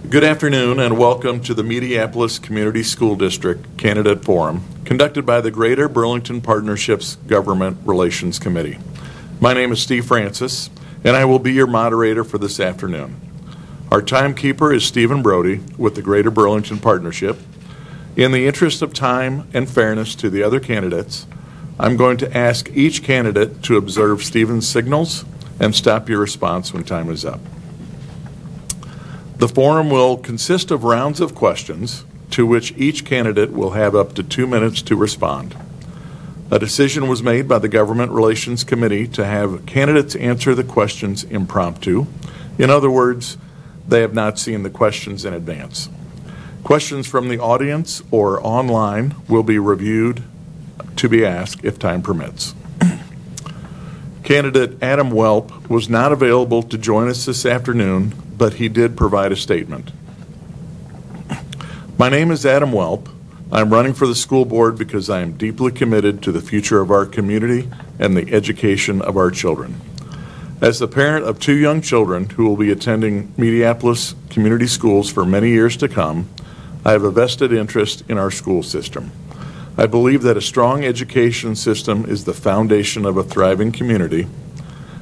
Good afternoon and welcome to the Mediapolis Community School District Candidate Forum conducted by the Greater Burlington Partnerships Government Relations Committee. My name is Steve Francis and I will be your moderator for this afternoon. Our timekeeper is Stephen Brody with the Greater Burlington Partnership. In the interest of time and fairness to the other candidates, I'm going to ask each candidate to observe Stephen's signals and stop your response when time is up. The forum will consist of rounds of questions to which each candidate will have up to 2 minutes to respond. A decision was made by the Government Relations Committee to have candidates answer the questions impromptu. In other words, they have not seen the questions in advance. Questions from the audience or online will be reviewed to be asked if time permits. Candidate Adam Welp was not available to join us this afternoon, but he did provide a statement. My name is Adam Welp. I'm running for the school board because I am deeply committed to the future of our community and the education of our children. As the parent of 2 young children who will be attending Mediapolis Community Schools for many years to come, I have a vested interest in our school system. I believe that a strong education system is the foundation of a thriving community.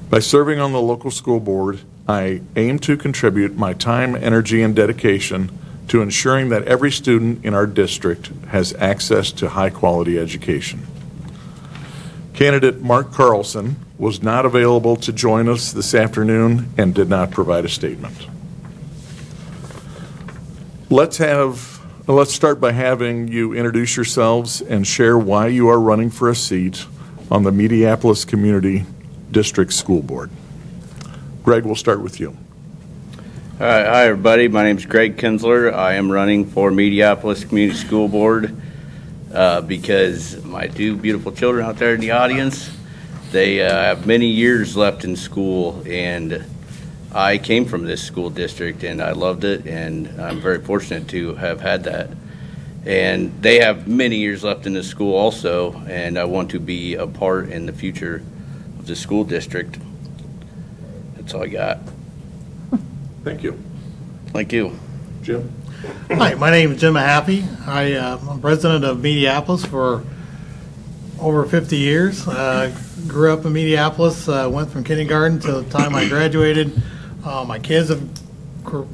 By serving on the local school board, I aim to contribute my time, energy, and dedication to ensuring that every student in our district has access to high-quality education. Candidate Mark Carlson was not available to join us this afternoon and did not provide a statement. Let's start by having you introduce yourselves and share why you are running for a seat on the Mediapolis Community District School Board. Greg, we'll start with you. Hi, everybody. My name is Greg Kinsler. I am running for Mediapolis Community School Board because my 2 beautiful children out there in the audience, they have many years left in school, and I came from this school district and I loved it, and I'm very fortunate to have had that. And they have many years left in the school also, and I want to be a part in the future of the school district. That's all I got. Thank you. Thank you. Jim? Hi, my name is Jim Mahaffey. I'm president of Mediapolis for over 50 years. Grew up in Mediapolis, went from kindergarten to the time I graduated. My kids have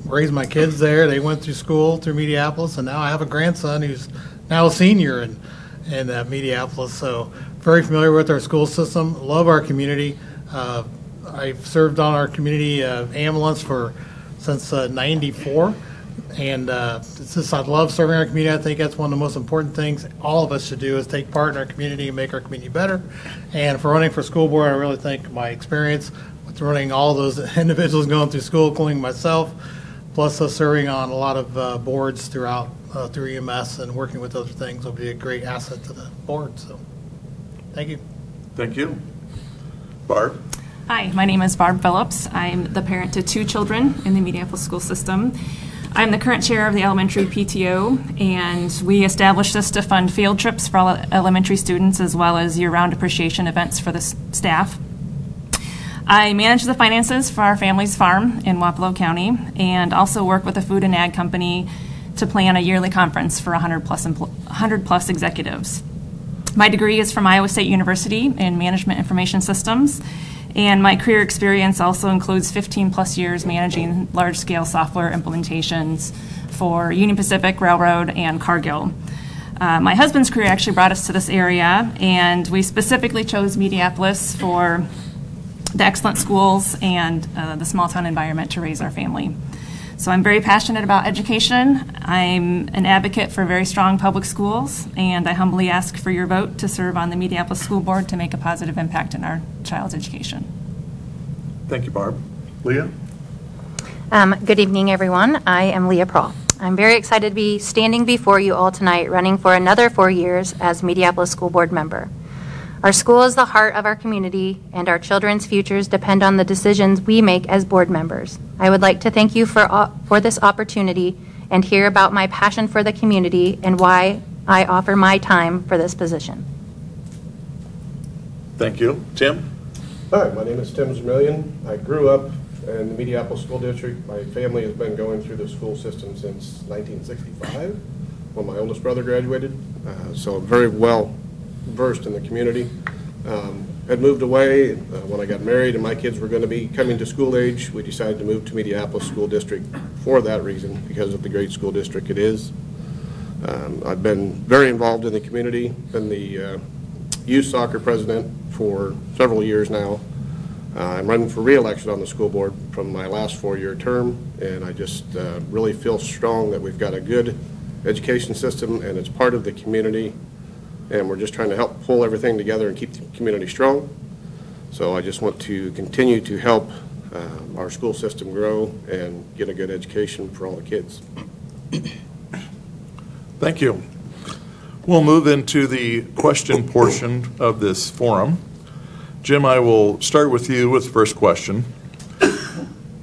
raised my kids there. They went through school through Mediapolis, and now I have a grandson who's now a senior in Mediapolis. So very familiar with our school system, love our community. I've served on our community ambulance since '94, and it's just I love serving our community. I think that's one of the most important things all of us should do is take part in our community and make our community better. And for running for school board, I really think my experience with running all those individuals going through school, including myself, plus us serving on a lot of boards throughout through EMS and working with other things will be a great asset to the board. So, thank you. Thank you. Barb? Hi, my name is Barb Phillips. I'm the parent to 2 children in the Mediapolis school system. I'm the current chair of the elementary PTO, and we established this to fund field trips for all elementary students as well as year-round appreciation events for the staff. I manage the finances for our family's farm in Wapello County and also work with a food and ag company to plan a yearly conference for 100 plus executives. My degree is from Iowa State University in Management Information Systems, and my career experience also includes 15 plus years managing large-scale software implementations for Union Pacific Railroad and Cargill. My husband's career actually brought us to this area, and we specifically chose Mediapolis for the excellent schools and the small town environment to raise our family. So I'm very passionate about education. I'm an advocate for very strong public schools, and I humbly ask for your vote to serve on the Mediapolis School Board to make a positive impact in our child's education. Thank you, Barb. Leah? Good evening, everyone. I am Leah Prawl. I'm very excited to be standing before you all tonight, running for another 4 years as Mediapolis School Board member. Our school is the heart of our community, and our children's futures depend on the decisions we make as board members. I would like to thank you for this opportunity and hear about my passion for the community and why I offer my time for this position. Thank you. Tim? Hi, my name is Tim Zamilian. I grew up in the Mediapolis School District. My family has been going through the school system since 1965 when my oldest brother graduated, so I'm very well versed in the community. Had moved away when I got married and my kids were going to be coming to school age. We decided to move to Mediapolis School District for that reason, because of the great school district it is. I've been very involved in the community, been the youth soccer president for several years now. I'm running for re-election on the school board from my last 4-year term, and I just really feel strong that we've got a good education system and it's part of the community, and we're just trying to help pull everything together and keep the community strong. So I just want to continue to help our school system grow and get a good education for all the kids. Thank you. We'll move into the question portion of this forum. Jim, I will start with you with the first question.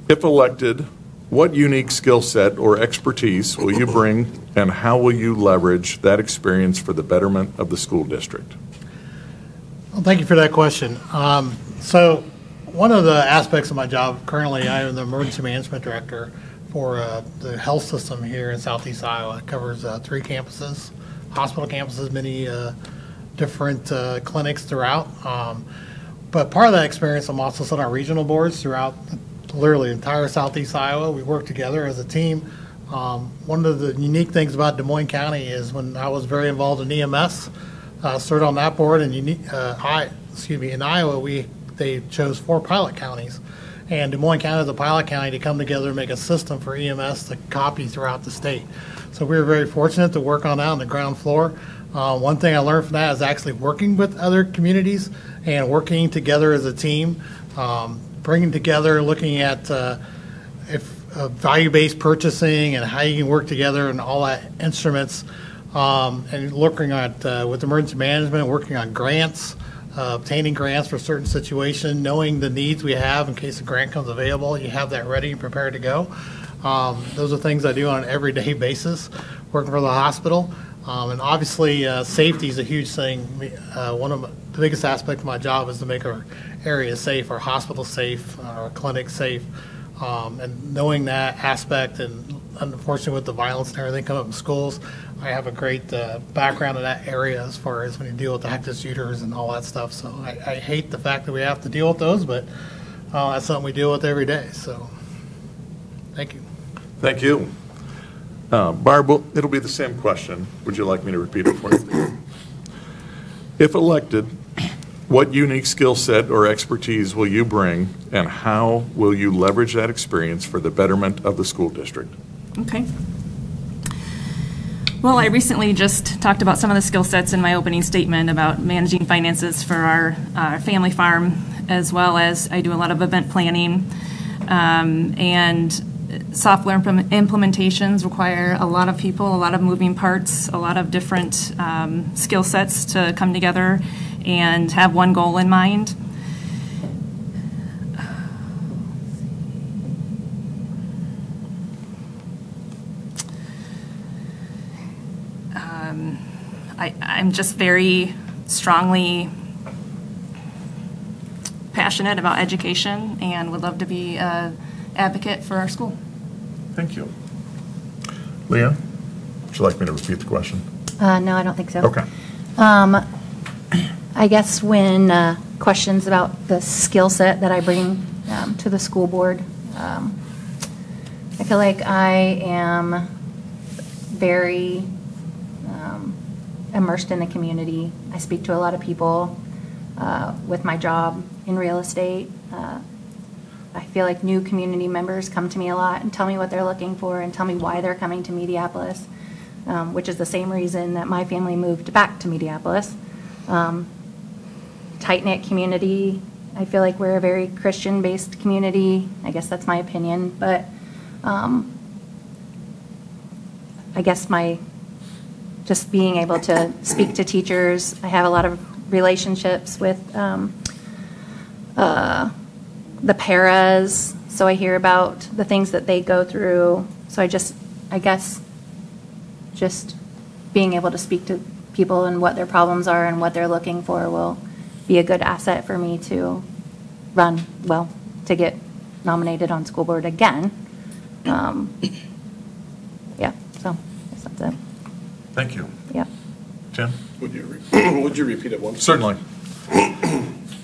If elected, what unique skill set or expertise will you bring, and how will you leverage that experience for the betterment of the school district? Well, thank you for that question. So one of the aspects of my job currently, I am the emergency management director for the health system here in Southeast Iowa. It covers 3 campuses, hospital campuses, many different clinics throughout. But part of that experience, I'm also sitting on regional boards throughout literally entire Southeast Iowa. We work together as a team. One of the unique things about Des Moines County is when I was very involved in EMS, served on that board, and in Iowa, they chose 4 pilot counties. And Des Moines County is a pilot county to come together and make a system for EMS to copy throughout the state. So we were very fortunate to work on that on the ground floor. One thing I learned from that is actually working with other communities and working together as a team, bringing together, looking at value-based purchasing and how you can work together and all that instruments, and looking at with emergency management, working on grants, obtaining grants for certain situations, knowing the needs we have in case a grant comes available, you have that ready and prepared to go. Those are things I do on an everyday basis, working for the hospital. And obviously, safety is a huge thing. One of the biggest aspects of my job is to make our areas safe, our hospitals safe, our clinics safe. And knowing that aspect, and unfortunately with the violence and everything coming up in schools, I have a great background in that area as far as when you deal with active shooters and all that stuff. So I hate the fact that we have to deal with those, but that's something we deal with every day. So thank you. Thank you. Barb, it'll be the same question. Would you like me to repeat it for you? If elected, what unique skill set or expertise will you bring, and how will you leverage that experience for the betterment of the school district? Okay. Well, I recently just talked about some of the skill sets in my opening statement about managing finances for our family farm, as well as I do a lot of event planning, and software implementations require a lot of people, a lot of moving parts, a lot of different skill sets to come together and have one goal in mind. I'm just very strongly passionate about education and would love to be an advocate for our school. Thank you. Leah, would you like me to repeat the question? No, I don't think so. Okay. I guess when questions about the skill set that I bring to the school board, I feel like I am very immersed in the community. I speak to a lot of people with my job in real estate. I feel like new community members come to me a lot and tell me what they're looking for and tell me why they're coming to Mediapolis, which is the same reason that my family moved back to Mediapolis. Tight-knit community. I feel like we're a very Christian-based community. I guess that's my opinion, but I guess just being able to speak to teachers. I have a lot of relationships with the paras, so I hear about the things that they go through. So I guess just being able to speak to people and what their problems are and what they're looking for will be a good asset for me to run well, to get nominated on school board again. Yeah, so I guess that's it. Thank you. Yeah. Tim? Would you repeat it once? Certainly.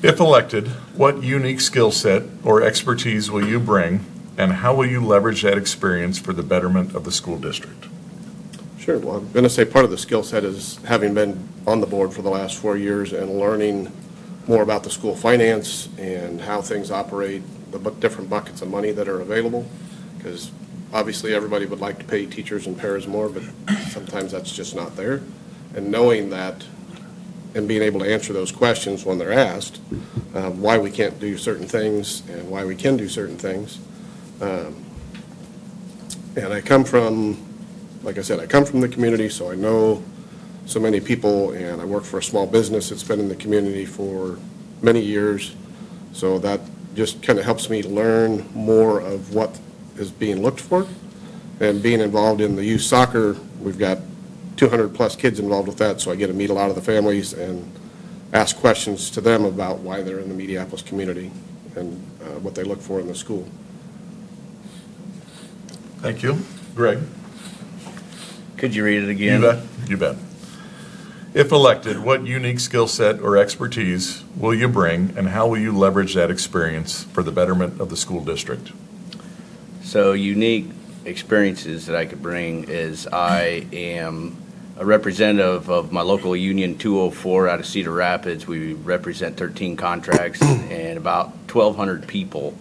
If elected, what unique skill set or expertise will you bring, and how will you leverage that experience for the betterment of the school district? Sure. Well, I'm going to say part of the skill set is having been on the board for the last 4 years and learning more about the school finance and how things operate, the different buckets of money that are available, because obviously everybody would like to pay teachers and paras more, but sometimes that's just not there. And knowing that and being able to answer those questions when they're asked, why we can't do certain things and why we can do certain things. And I come from, like I said, I come from the community, so I know so many people, and I work for a small business that's been in the community for many years. So that just kind of helps me learn more of what is being looked for. And being involved in the youth soccer, we've got 200 plus kids involved with that, so I get to meet a lot of the families and ask questions to them about why they're in the Mediapolis community and what they look for in the school. Thank you. Greg? Could you read it again? You bet. You bet. If elected, what unique skill set or expertise will you bring, and how will you leverage that experience for the betterment of the school district? So unique experiences that I could bring is I am a representative of my local union 204 out of Cedar Rapids. We represent 13 contracts and about 1,200 people.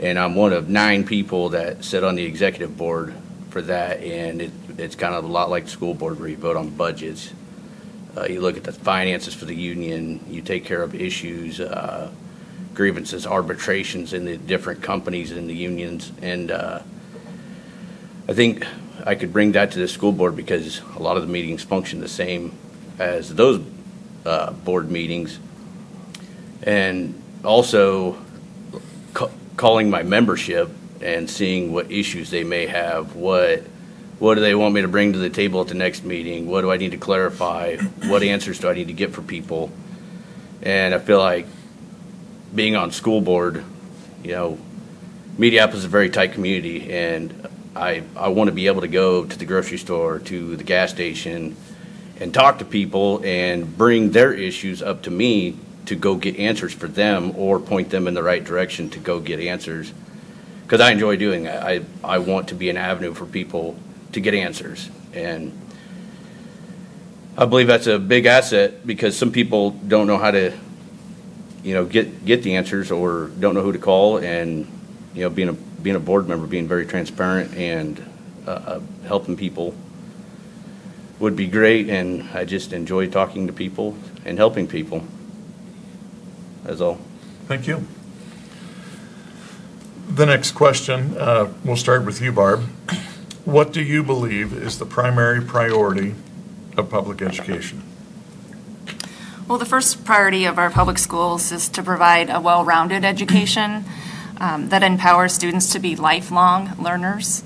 And I'm one of 9 people that sit on the executive board for that, and it's kind of a lot like the school board where you vote on budgets. You look at the finances for the union, you take care of issues, grievances, arbitrations in the different companies in the unions, and I think I could bring that to the school board because a lot of the meetings function the same as those board meetings. And also calling my membership and seeing what issues they may have, what do they want me to bring to the table at the next meeting, what do I need to clarify, what answers do I need to get for people. And I feel like being on school board, you know, Mediapolis is a very tight community, and I want to be able to go to the grocery store, to the gas station, and talk to people and bring their issues up to me to go get answers for them or point them in the right direction to go get answers. Because I enjoy doing that. I want to be an avenue for people to get answers. And I believe that's a big asset because some people don't know how to, you know, get the answers or don't know who to call. And, you know, being a board member, being very transparent and helping people would be great. And I just enjoy talking to people and helping people. That's all. Thank you. The next question, we'll start with you, Barb. What do you believe is the primary priority of public education? Well, the first priority of our public schools is to provide a well-rounded education that empowers students to be lifelong learners.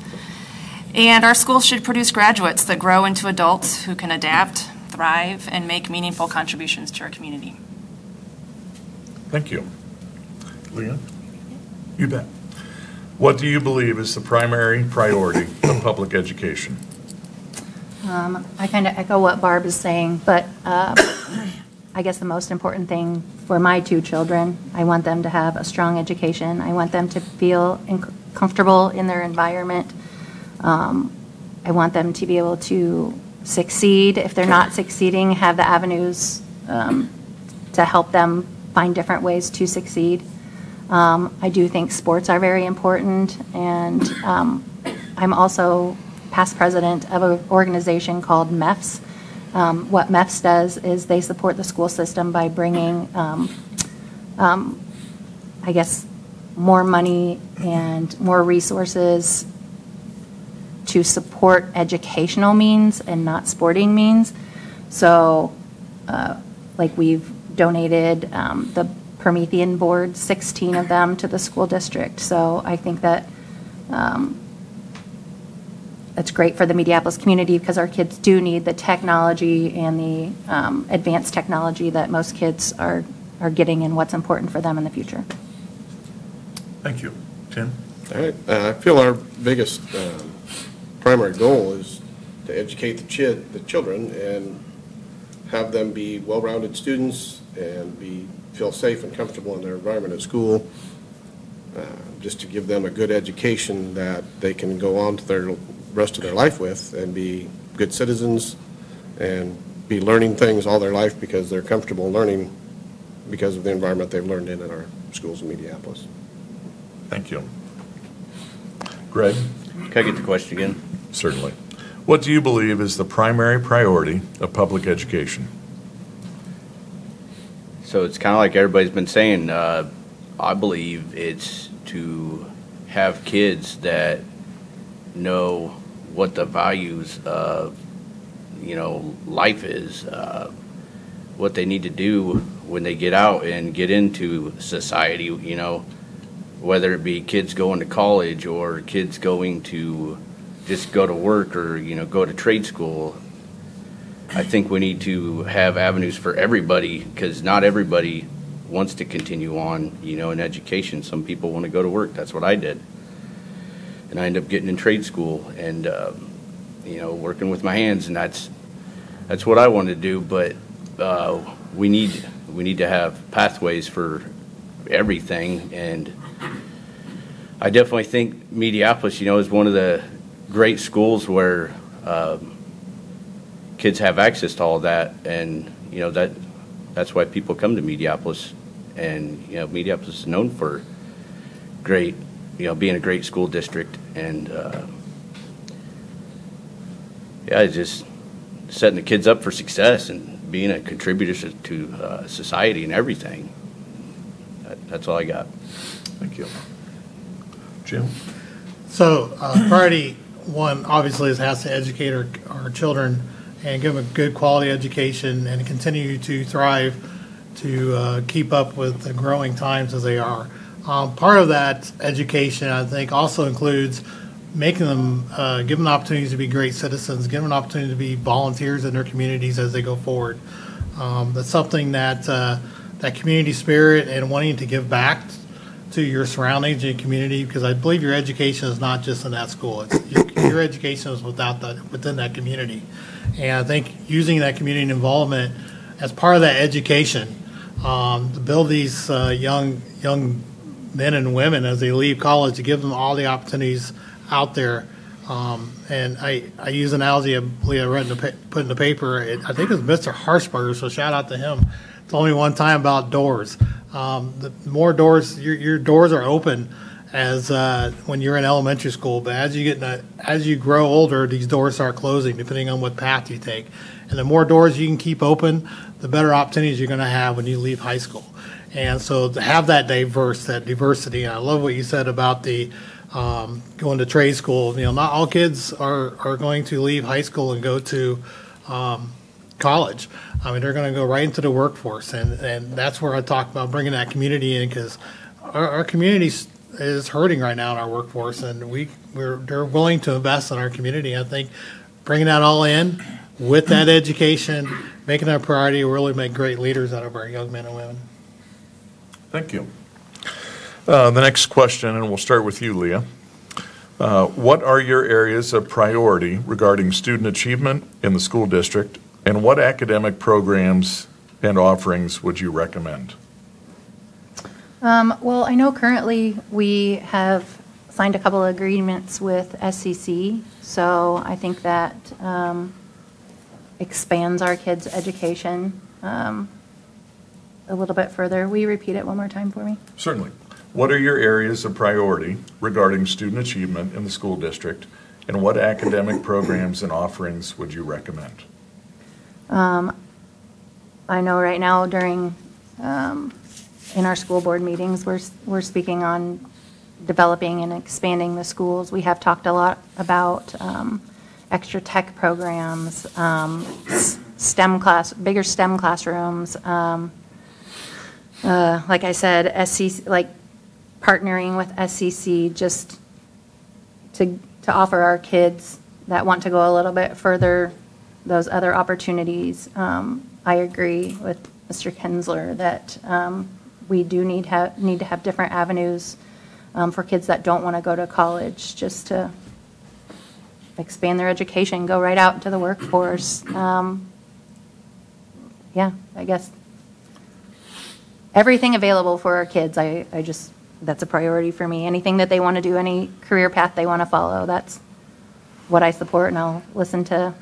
And our schools should produce graduates that grow into adults who can adapt, thrive, and make meaningful contributions to our community. Thank you. Leah? You bet. What do you believe is the primary priority of public education? I kind of echo what Barb is saying, but I guess the most important thing for my 2 children, I want them to have a strong education. I want them to feel comfortable in their environment. I want them to be able to succeed. If they're not succeeding, have the avenues to help them find different ways to succeed. I do think sports are very important, and I'm also past president of an organization called MEFS. What MEFS does is they support the school system by bringing, I guess, more money and more resources to support educational means and not sporting means. So, like we've donated the Promethean board, 16 of them, to the school district. So I think that it's great for the Mediapolis community because our kids do need the technology and the advanced technology that most kids are getting and what's important for them in the future. Thank you. Tim? All right. I feel our biggest primary goal is to educate the children and have them be well-rounded students and feel safe and comfortable in their environment at school, just to give them a good education that they can go on to their rest of their life with and be good citizens and be learning things all their life because they're comfortable learning because of the environment they've learned in our schools in Mediapolis. Thank you. Greg? Can I get the question again? Certainly. What do you believe is the primary priority of public education? So it's kind of like everybody's been saying. I believe it's to have kids that know what the values of, life is, what they need to do when they get out and get into society, whether it be kids going to college or kids going to just go to work or, go to trade school. I think we need to have avenues for everybody because not everybody wants to continue on, in education. Some people want to go to work. That's what I did. And I ended up getting in trade school and, working with my hands, and that's what I wanted to do. But we need to have pathways for everything, and I definitely think Mediapolis, is one of the great schools where kids have access to all of that, and that's why people come to Mediapolis, and Mediapolis is known for great, being a great school district, and just setting the kids up for success and being a contributor to society and everything. That's all I got. Thank you. Jim? So priority one obviously has to educate our children and give them a good quality education and continue to thrive to keep up with the growing times as they are. Part of that education, I think, also includes making them, giving them opportunities to be great citizens, giving them an opportunity to be volunteers in their communities as they go forward. That's something that that community spirit and wanting to give back to your surroundings and your community, because I believe your education is not just in that school. It's your education is within that community. And I think using that community involvement as part of that education to build these young men and women as they leave college, to give them all the opportunities out there. And I use an analogy I believe I read put in the paper. I think it was Mr. Harshberger, so shout out to him. Told me one time about doors. The more doors, your doors are open as when you're in elementary school, but as you grow older, these doors start closing depending on what path you take. And the more doors you can keep open, the better opportunities you're going to have when you leave high school. And so to have that diversity, and I love what you said about the going to trade school. Not all kids are going to leave high school and go to college. I mean, they're going to go right into the workforce, and that's where I talk about bringing that community in, because our community is hurting right now in our workforce, and they're willing to invest in our community. I think bringing that all in with that education, making that a priority, will really make great leaders out of our young men and women. Thank you. The next question, and we'll start with you, Leah. What are your areas of priority regarding student achievement in the school district, and what academic programs and offerings would you recommend? Well, I know currently we have signed a couple of agreements with SCC, so I think that expands our kids' education a little bit further. Will you repeat it one more time for me? Certainly. What are your areas of priority regarding student achievement in the school district, and what academic programs and offerings would you recommend? I know right now during in our school board meetings, we're speaking on developing and expanding the schools. We have talked a lot about extra tech programs, bigger STEM classrooms. Like I said, SCC, partnering with SCC just to offer our kids that want to go a little bit further those other opportunities. I agree with Mr. Kinsler that we do need to have different avenues for kids that don't want to go to college, just to expand their education, go right out into the workforce. Yeah, I guess everything available for our kids, that's a priority for me. Anything that they want to do, any career path they want to follow, that's what I support, and I'll listen to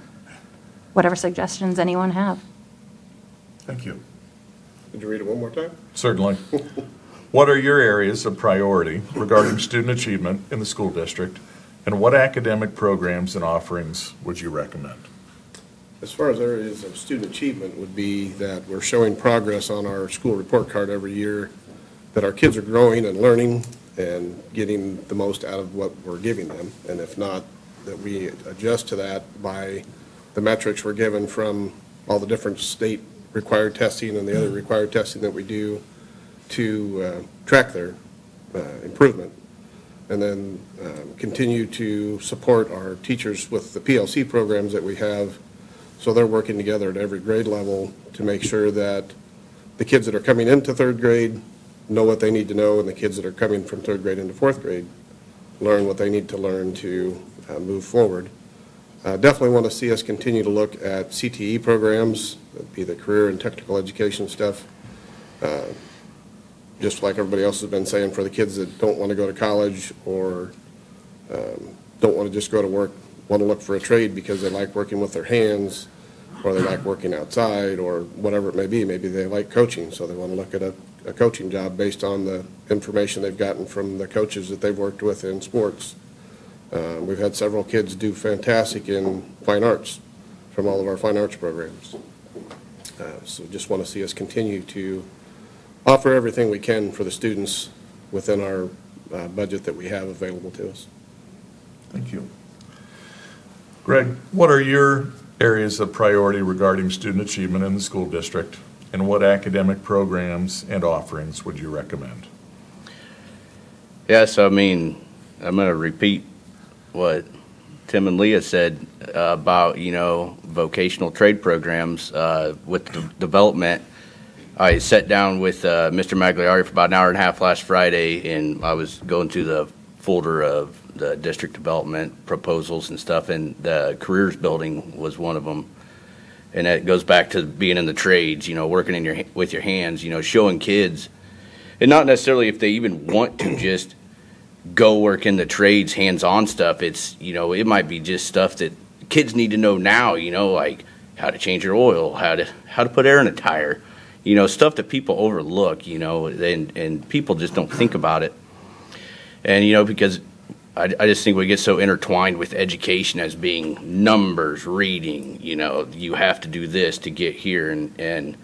whatever suggestions anyone have. Thank you. Could you read it one more time? Certainly. What are your areas of priority regarding student achievement in the school district, and what academic programs and offerings would you recommend? As far as areas of student achievement would be that we're showing progress on our school report card every year, that our kids are growing and learning and getting the most out of what we're giving them. And if not, that we adjust to that by the metrics we're given from all the different state required testing and the other required testing that we do to track their improvement. And then continue to support our teachers with the PLC programs that we have, so they're working together at every grade level to make sure that the kids that are coming into third grade know what they need to know, and the kids that are coming from third grade into fourth grade learn what they need to learn to move forward. Definitely want to see us continue to look at CTE programs, that'd be the career and technical education stuff. Just like everybody else has been saying, for the kids that don't want to go to college or don't want to just go to work, want to look for a trade because they like working with their hands, or they like working outside, or whatever it may be. Maybe they like coaching, so they want to look at a coaching job based on the information they've gotten from the coaches that they've worked with in sports. We've had several kids do fantastic in fine arts from all of our fine arts programs. So just want to see us continue to offer everything we can for the students within our budget that we have available to us. Thank you. Greg, what are your areas of priority regarding student achievement in the school district, and what academic programs and offerings would you recommend? Yes, I mean, I'm going to repeat what Tim and Leah said about, vocational trade programs with the development. I sat down with Mr. Magliari for about an hour and a half last Friday, and I was going through the folder of the district development proposals and stuff, and the careers building was one of them. And it goes back to being in the trades, working with your hands, showing kids, and not necessarily if they even want to just go work in the trades, hands-on stuff. It's, it might be just stuff that kids need to know now, like how to change your oil, how to put air in a tire, stuff that people overlook, and people just don't think about it. And, because I just think we get so intertwined with education as being numbers, reading, you have to do this to get here. And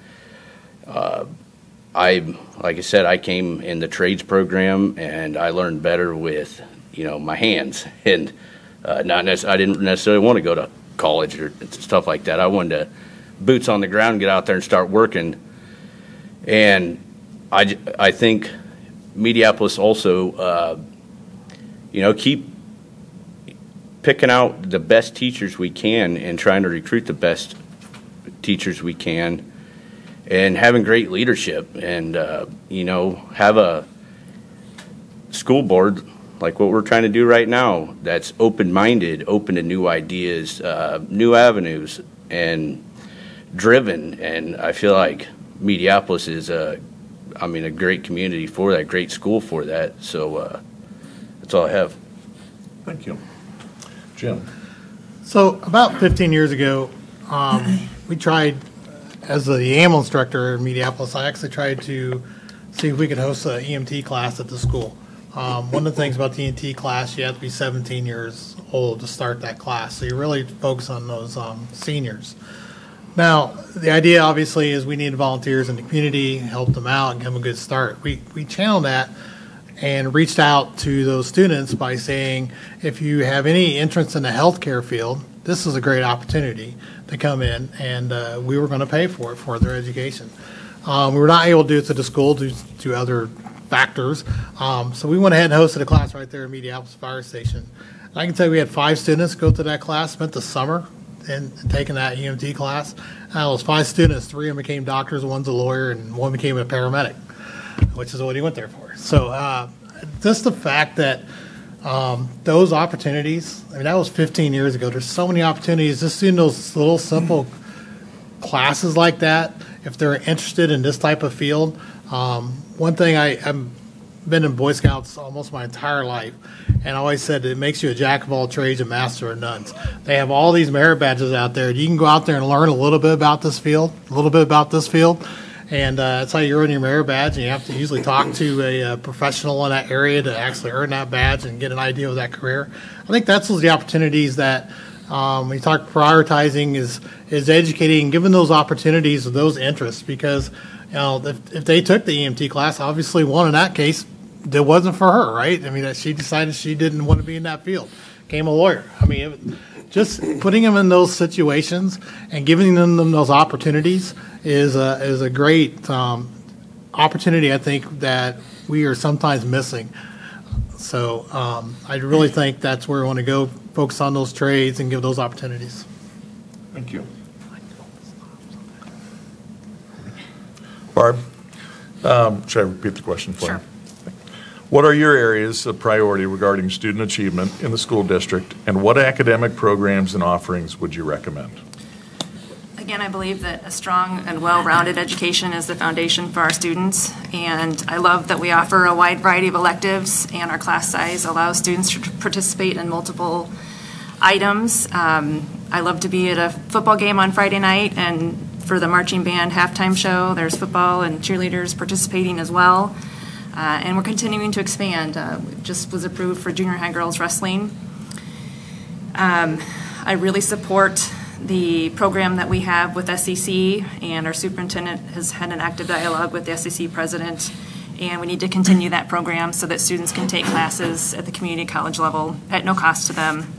like I said, I came in the trades program, and I learned better with, my hands. And I didn't necessarily want to go to college or stuff like that. I wanted to boots on the ground, get out there and start working. And I think Mediapolis also, keep picking out the best teachers we can and trying to recruit the best teachers we can, and having great leadership, and have a school board like what we're trying to do right now that's open-minded, open to new ideas, new avenues, and driven. And I feel like Mediapolis is a great community for that, great school for that. So that's all I have. Thank you. Jim. So about 15 years ago, we tried, as the ambulance director in Mediapolis, I actually tried to see if we could host an EMT class at the school. One of the things about the EMT class, you have to be 17 years old to start that class. So you really focus on those seniors. Now, the idea obviously is we need volunteers in the community, help them out, and give them a good start. We channeled that and reached out to those students by saying, if you have any interest in the healthcare field, this is a great opportunity to come in, and we were going to pay for it for their education. We were not able to do it to the school due to other factors, so we went ahead and hosted a class right there at Mediapolis Fire Station. And I can tell you we had 5 students go to that class, spent the summer and taking that EMT class. Those 5 students, 3 of them became doctors, one's a lawyer, and one became a paramedic, which is what he went there for. So just the fact that those opportunities, I mean, that was 15 years ago. There's so many opportunities just in those little simple classes like that, if they're interested in this type of field. One thing, I've been in Boy Scouts almost my entire life, and I always said it makes you a jack of all trades, a master of none. They have all these merit badges out there. You can go out there and learn a little bit about this field, and that's how you earn your merit badge, and you have to usually talk to a professional in that area to actually earn that badge and get an idea of that career. I think that's the opportunities that we talk prioritizing is educating and giving those opportunities of those interests, because if they took the EMT class, obviously one in that case, it wasn't for her, right? I mean, she decided she didn't want to be in that field, became a lawyer. I mean, just putting them in those situations and giving them those opportunities is a great opportunity, I think, that we are sometimes missing. So I really think that's where we want to go, focus on those trades and give those opportunities. Thank you. Barb, should I repeat the question for you? Sure. What are your areas of priority regarding student achievement in the school district, and what academic programs and offerings would you recommend? Again, I believe that a strong and well-rounded education is the foundation for our students, and I love that we offer a wide variety of electives, and our class size allows students to participate in multiple items. I love to be at a football game on Friday night, and for the marching band halftime show, there's football and cheerleaders participating as well. And we're continuing to expand. Just was approved for junior high girls wrestling. I really support the program that we have with SEC, and our superintendent has had an active dialogue with the SEC president, and we need to continue that program so that students can take classes at the community college level at no cost to them.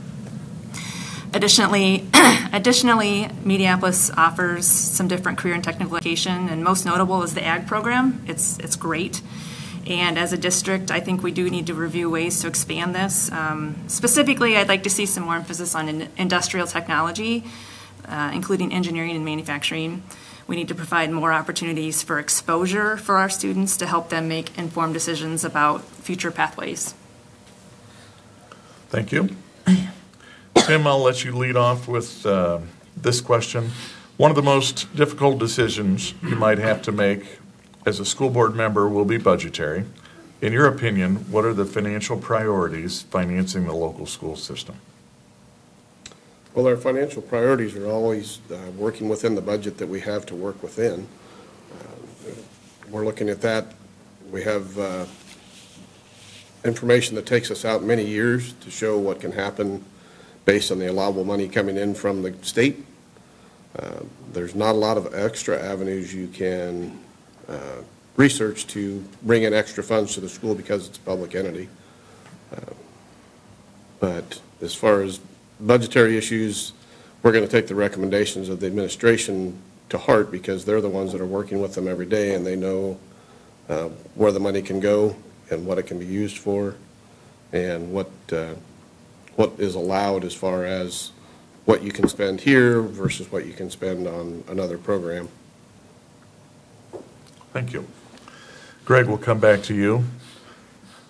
Additionally, Mediapolis offers some different career and technical education, and most notable is the ag program. It's great. And as a district, I think we do need to review ways to expand this. Specifically, I'd like to see some more emphasis on industrial technology, including engineering and manufacturing. We need to provide more opportunities for exposure for our students to help them make informed decisions about future pathways. Thank you. Tim, I'll let you lead off with this question. One of the most difficult decisions you might have to make as a school board member will be budgetary. In your opinion, what are the financial priorities financing the local school system? Well, our financial priorities are always working within the budget that we have to work within. We're looking at that. We have information that takes us out many years to show what can happen based on the allowable money coming in from the state. There's not a lot of extra avenues you can research to bring in extra funds to the school because it's a public entity. But as far as budgetary issues, we're going to take the recommendations of the administration to heart, because they're the ones that are working with them every day, and they know where the money can go and what it can be used for, and what is allowed as far as what you can spend here versus what you can spend on another program. Thank you. Greg, we'll come back to you.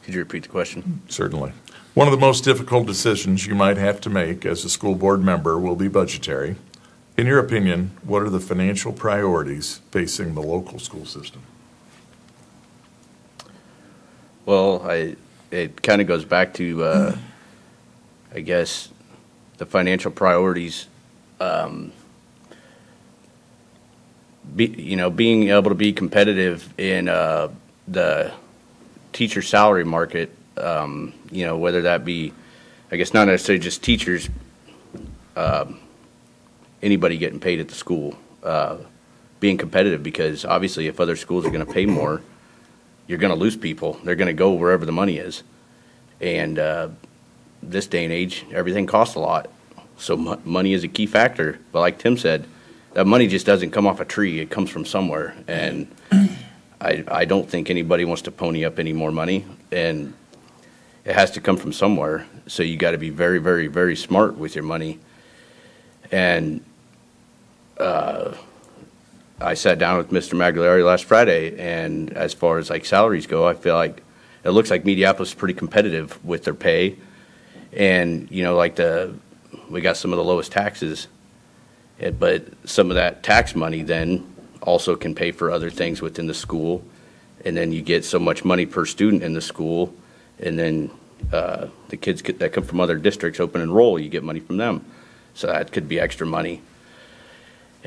Could you repeat the question? Certainly. One of the most difficult decisions you might have to make as a school board member will be budgetary. In your opinion, what are the financial priorities facing the local school system? Well, it kind of goes back to, I guess, the financial priorities. Being able to be competitive in the teacher salary market, whether that be, I guess, not necessarily just teachers, anybody getting paid at the school, being competitive, because obviously if other schools are going to pay more, you're going to lose people. They're going to go wherever the money is. And this day and age, everything costs a lot. So money is a key factor. But like Tim said, that money just doesn't come off a tree. It comes from somewhere. And I don't think anybody wants to pony up any more money. And it has to come from somewhere. So you got to be very, very, very smart with your money. And I sat down with Mr. Magliari last Friday, and as far as like salaries go, I feel like it looks like Mediapolis is pretty competitive with their pay. And, you know, like we got some of the lowest taxes, but some of that tax money then also can pay for other things within the school. And then you get so much money per student in the school, and then the kids that come from other districts open enroll, you get money from them. So that could be extra money.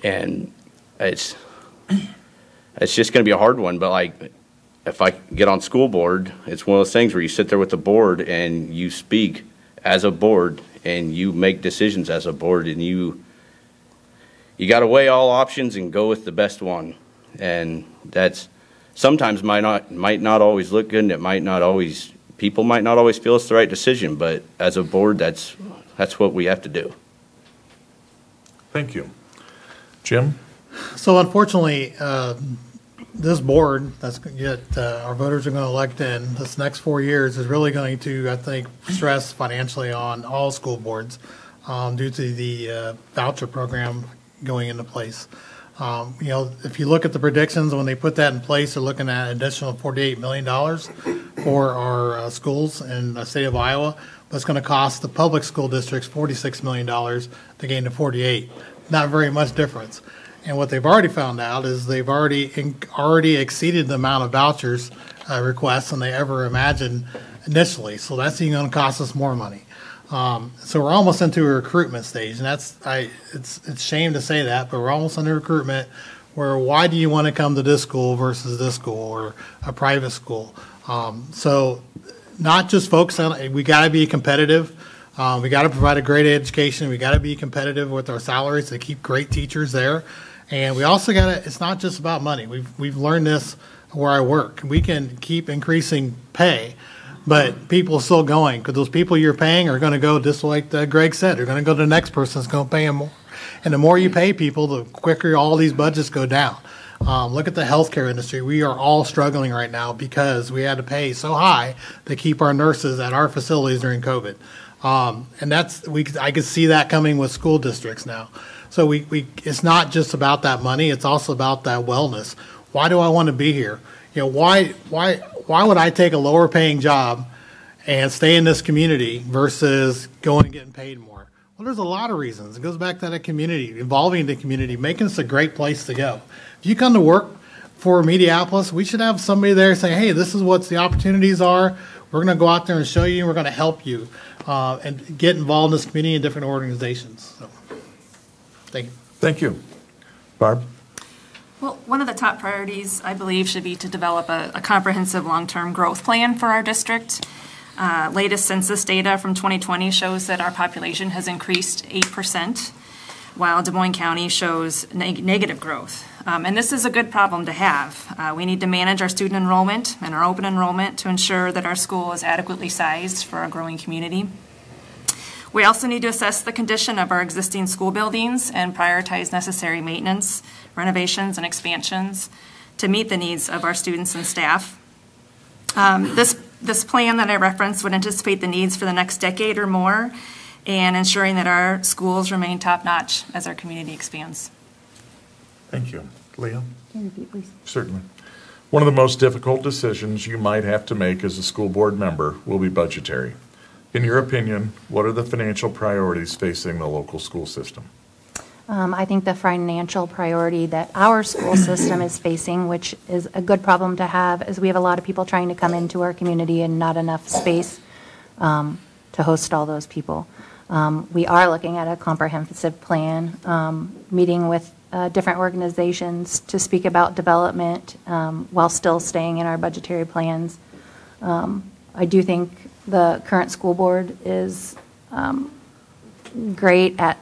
And it's just going to be a hard one, but like if I get on school board, it's one of those things where you sit there with the board and you speak as a board and you make decisions as a board, and you got to weigh all options and go with the best one. And that's sometimes might not always look good, and people might not always feel it's the right decision, but as a board, that's what we have to do. Thank you. Jim? So unfortunately, this board our voters are going to elect in this next 4 years is really going to, I think, stress financially on all school boards due to the voucher program going into place. You know, if you look at the predictions, when they put that in place, they're looking at an additional $48 million for our schools in the state of Iowa. But it's going to cost the public school districts $46 million to gain to 48. Not very much difference. And what they've already found out is they've already exceeded the amount of vouchers requests than they ever imagined initially. So that's even going to cost us more money. So we're almost into a recruitment stage, and it's a shame to say that, but we're almost into recruitment where why do you want to come to this school versus this school or a private school? So not just focus on, we got to be competitive. We got to provide a great education. We got to be competitive with our salaries to keep great teachers there. And we also got to, it's not just about money. We've learned this where I work. We can keep increasing pay, but people are still going because those people you're paying are going to go, just like Greg said, they're going to go to the next person that's going to pay them more. And the more you pay people, the quicker all these budgets go down. Look at the healthcare industry. We are all struggling right now because we had to pay so high to keep our nurses at our facilities during COVID. And I can see that coming with school districts now. So it's not just about that money. It's also about that wellness. Why do I want to be here? You know, why would I take a lower paying job and stay in this community versus going and getting paid more? Well, there's a lot of reasons. It goes back to that community, involving the community, making us a great place to go. If you come to work for Mediapolis, we should have somebody there saying, hey, this is what the opportunities are. We're going to go out there and show you, and we're going to help you and get involved in this community and different organizations. So, thank you. Thank you. Barb? Well, one of the top priorities, I believe, should be to develop a comprehensive long-term growth plan for our district. Latest census data from 2020 shows that our population has increased 8%, while Des Moines County shows negative growth. And this is a good problem to have. We need to manage our student enrollment and our open enrollment to ensure that our school is adequately sized for a growing community. We also need to assess the condition of our existing school buildings and prioritize necessary maintenance, renovations, and expansions to meet the needs of our students and staff. This plan that I referenced would anticipate the needs for the next decade or more and ensuring that our schools remain top-notch as our community expands. Thank you. Leah? Can you repeat, please? Certainly. One of the most difficult decisions you might have to make as a school board member will be budgetary. In your opinion, what are the financial priorities facing the local school system? I think the financial priority that our school system is facing, which is a good problem to have, is we have a lot of people trying to come into our community and not enough space to host all those people. We are looking at a comprehensive plan, meeting with different organizations to speak about development while still staying in our budgetary plans. I do think the current school board is great at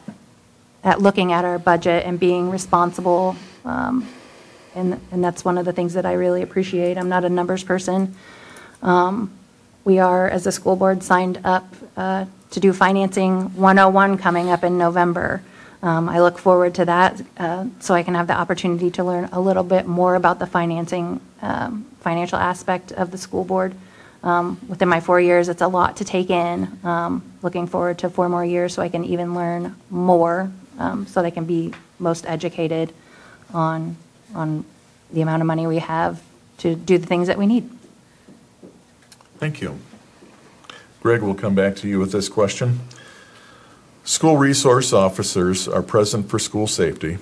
looking at our budget and being responsible, and that's one of the things that I really appreciate. I'm not a numbers person. We are, as a school board, signed up to do Financing 101 coming up in November. I look forward to that so I can have the opportunity to learn a little bit more about the financial aspect of the school board. Within my 4 years, it's a lot to take in. Looking forward to 4 more years so I can even learn more so they can be most educated on the amount of money we have to do the things that we need. Thank you. Greg, we'll come back to you with this question. School resource officers are present for school safety,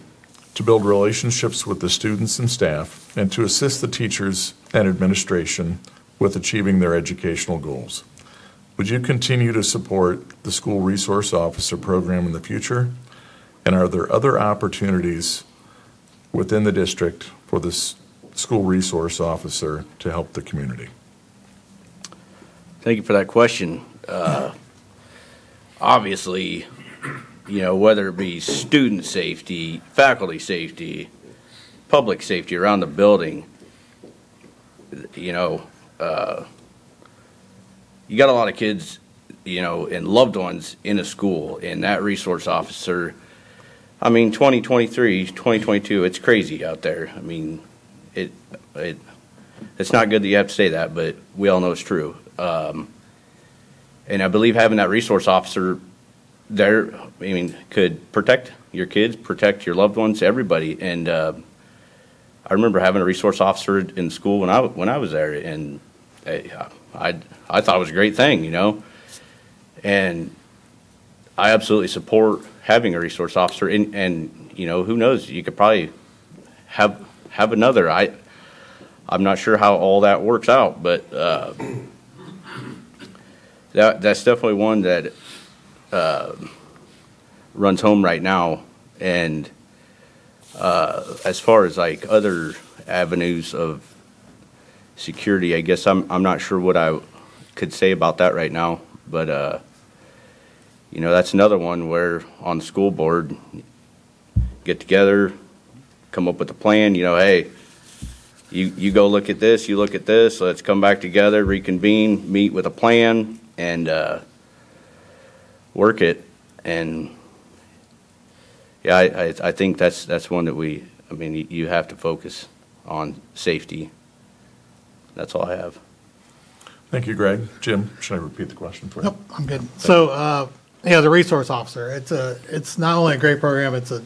to build relationships with the students and staff, and to assist the teachers and administration with achieving their educational goals. Would you continue to support the school resource officer program in the future? And are there other opportunities within the district for this school resource officer to help the community? Thank you for that question. Obviously, whether it be student safety, faculty safety, public safety around the building, you got a lot of kids, and loved ones in a school, and that resource officer, 2023, 2022, it's crazy out there. It's not good that you have to say that, but we all know it's true. And I believe having that resource officer there, could protect your kids, protect your loved ones, everybody. And I remember having a resource officer in school when I was there, and I thought it was a great thing, And I absolutely support having a resource officer, and who knows, you could probably have another. I'm not sure how all that works out, but that's definitely one that runs home right now. And as far as like other avenues of security, I guess I'm not sure what I could say about that right now, but that's another one where on the school board, get together, come up with a plan, hey, you go look at this, you look at this, let's come back together, reconvene, meet with a plan, and work it. And yeah, I think that's one that you have to focus on safety. That's all I have. Thank you, Greg. Jim, should I repeat the question for you? Nope, I'm good. So, the resource officer, it's not only a great program, it's a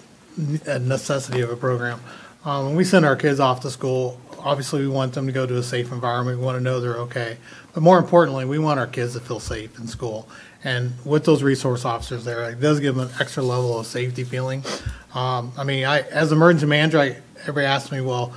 necessity of a program. When we send our kids off to school, obviously we want them to go to a safe environment. We want to know they're okay. But more importantly, we want our kids to feel safe in school. And with those resource officers there, it does give them an extra level of safety feeling. As emergency manager, everybody asks me, well,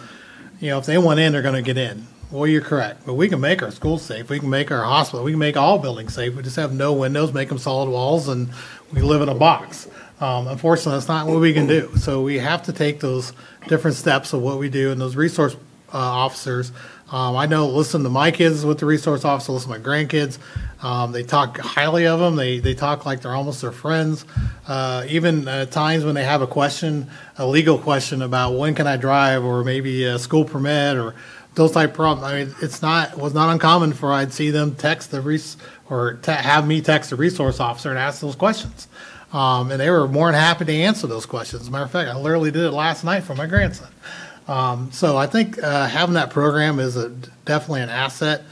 if they want in, they're going to get in. Well, you're correct. But we can make our schools safe. We can make our hospital. We can make all buildings safe. We just have no windows, make them solid walls, and we live in a box. Unfortunately, that's not what we can do. So we have to take those different steps of what we do. And those resource officers, I know, listen to my kids with the resource officer, listen to my grandkids. They talk highly of them. They talk like they're almost their friends. Even at times when they have a question, a legal question about when can I drive, or maybe a school permit, or those type of problems. It was not uncommon for I'd see them text have me text the resource officer and ask those questions. And they were more than happy to answer those questions. As a matter of fact, I literally did it last night for my grandson. So I think having that program is definitely an asset.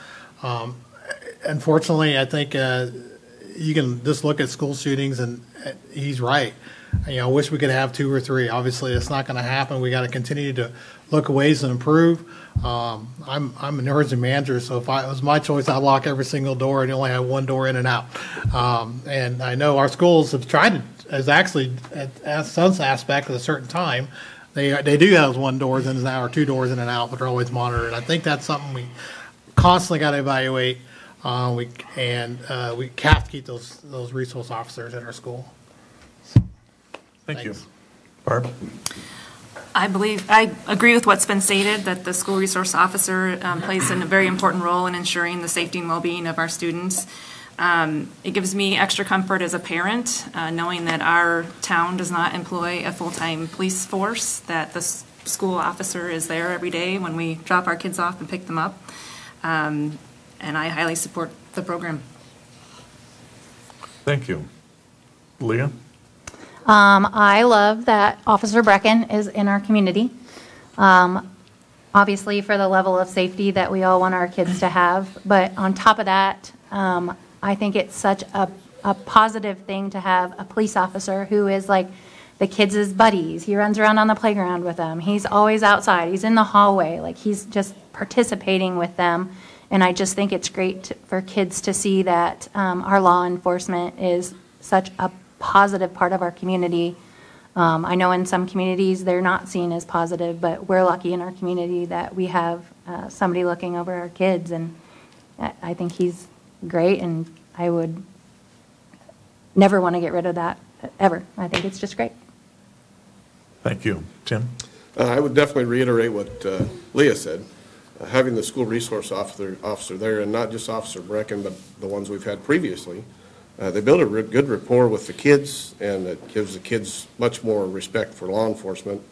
Unfortunately, I think you can just look at school shootings, and he's right. I wish we could have 2 or 3. Obviously, it's not going to happen. We got to continue to look at ways to improve. I'm an emergency manager, so if it was my choice, I'd lock every single door and only have one door in and out. And I know our schools have tried to, at some aspect at a certain time, they do have 1 doors in and out or 2 doors in and out, but they're always monitored. I think that's something we constantly got to evaluate. We have to keep those resource officers in our school. Thank you. Thanks. Barb? I agree with what's been stated, that the school resource officer plays a very important role in ensuring the safety and well-being of our students. It gives me extra comfort as a parent, knowing that our town does not employ a full-time police force, that the school officer is there every day when we drop our kids off and pick them up. And I highly support the program. Thank you. Leah? I love that Officer Brecken is in our community. Obviously, for the level of safety that we all want our kids to have. But on top of that, I think it's such a positive thing to have a police officer who is like the kids' buddies. He runs around on the playground with them. He's always outside. He's in the hallway. Like, he's just participating with them And I just think it's great for kids to see that our law enforcement is such a positive part of our community. I know in some communities they're not seen as positive, but we're lucky in our community that we have somebody looking over our kids, and I think he's great, and I would never want to get rid of that, ever. I think it's just great. Thank you. Tim? I would definitely reiterate what Leah said. Having the school resource officer there, and not just Officer Brecken, but the ones we've had previously, they build a good rapport with the kids, and it gives the kids much more respect for law enforcement.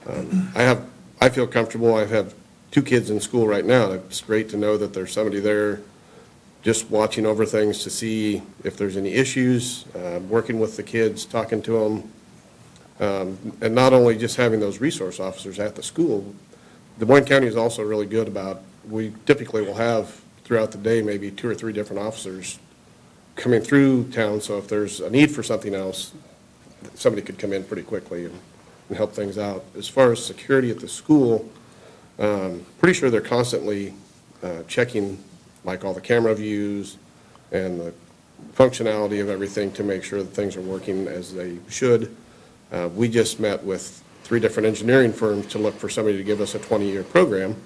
I feel comfortable. I have 2 kids in school right now. It's great to know that there's somebody there just watching over things to see if there's any issues, working with the kids, talking to them, and not only just having those resource officers at the school. Des Moines County is also really good about, we typically will have throughout the day maybe 2 or 3 different officers coming through town, so if there's a need for something else, somebody could come in pretty quickly and help things out. As far as security at the school, pretty sure they're constantly checking like all the camera views and the functionality of everything to make sure that things are working as they should. We just met with 3 different engineering firms to look for somebody to give us a 20-year program,